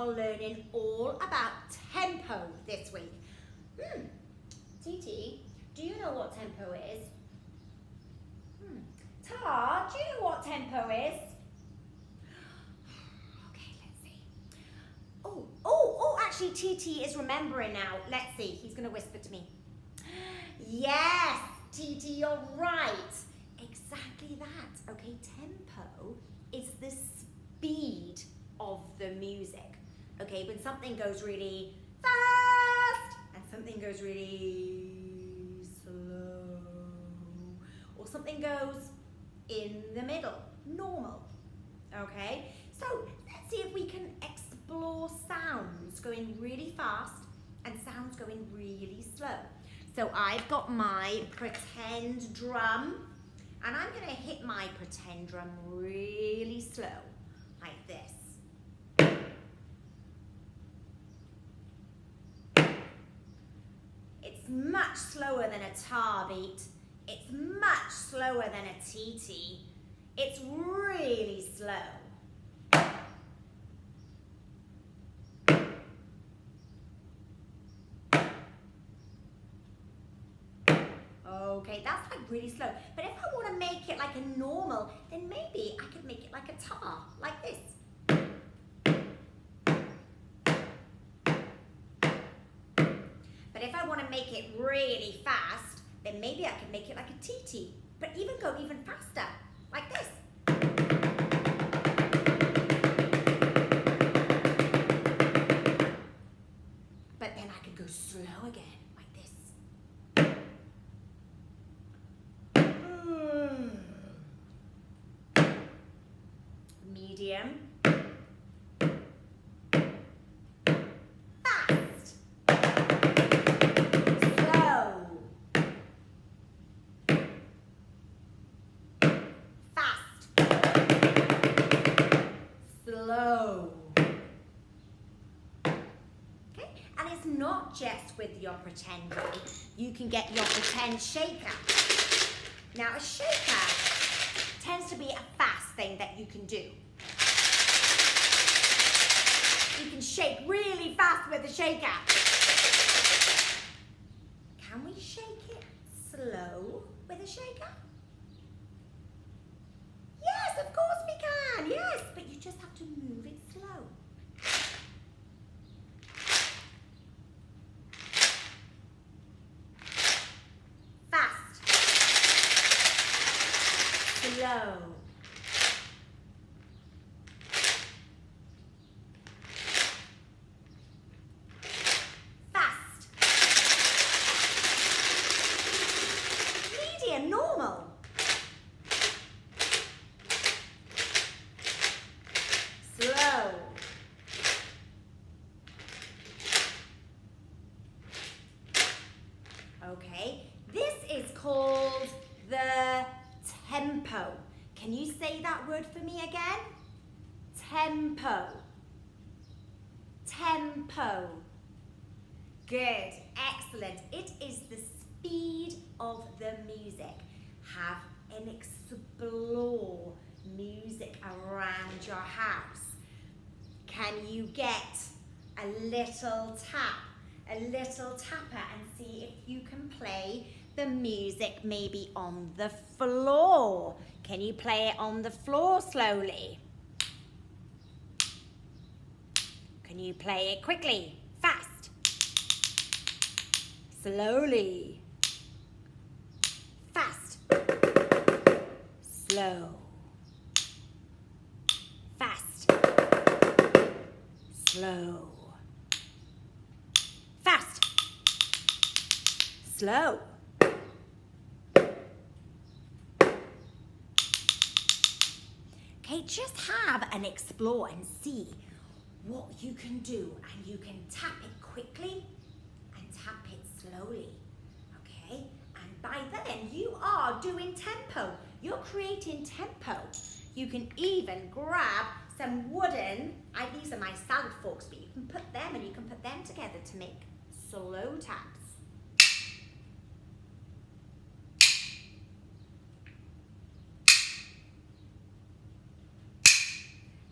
are learning all about tempo this week. Titi, do you know what tempo is? Tar, do you know what tempo is? Okay, let's see. Actually, Titi is remembering now. Let's see, he's going to whisper to me. Yes, Titi, you're right. Exactly that. Okay, tempo is the speed of the music. Okay, when something goes really fast and something goes really slow, or something goes in the middle, normal. Okay, so let's see if we can explore sounds going really fast and sounds going really slow. So I've got my pretend drum, and I'm going to hit my pretend drum really slow, like this. It's much slower than a tar beat. It's much slower than a TT. It's really slow. Okay, that's like really slow. But if I want to make it like a normal, then maybe I could make it like a tar, like this. But if I want to make it really fast, then maybe I could make it like a TT, but even go even faster, like this. But then I could go slow again, like this. Medium. Fast. Slow. Fast. Slow. Okay, and it's not just with your pretend drum. You can get your pretend shaker. Now a shaker tends to be a fast thing that you can do. You can shake really fast with a shaker. Can we shake it slow with a shaker? Yes, of course we can. Yes, but you just have to move it slow. Fast. Slow. Fast. Medium, normal. Slow. Okay, this is called the tempo. Can you say that word for me again? Tempo. Tempo. Good, excellent. It is the speed of the music. Have an explore music around your house. Can you get a little tapper and see if you can play the music maybe on the floor? Can you play it on the floor slowly? Can you play it quickly, fast, slowly, fast, slow, fast, slow, fast, slow. Okay, just have an explore and see what you can do, and you can tap it quickly and tap it slowly, okay? And by then you are doing tempo. You're creating tempo. You can even grab some wooden, these are my salad forks, but you can put them and you can put them together to make slow taps.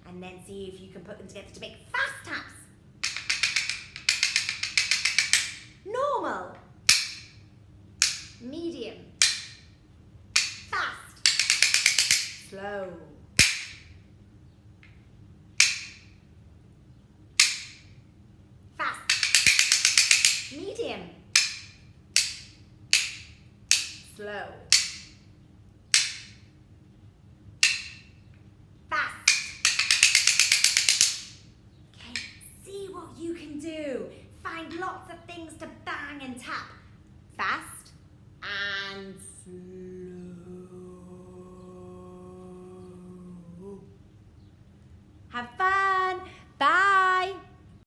And then see if you can put them together to make fast taps. Normal. Medium. Fast. Slow. Fast. Medium. Slow. Fast. Okay, see what you can do. Find lots of things to bang and tap. Fast and slow.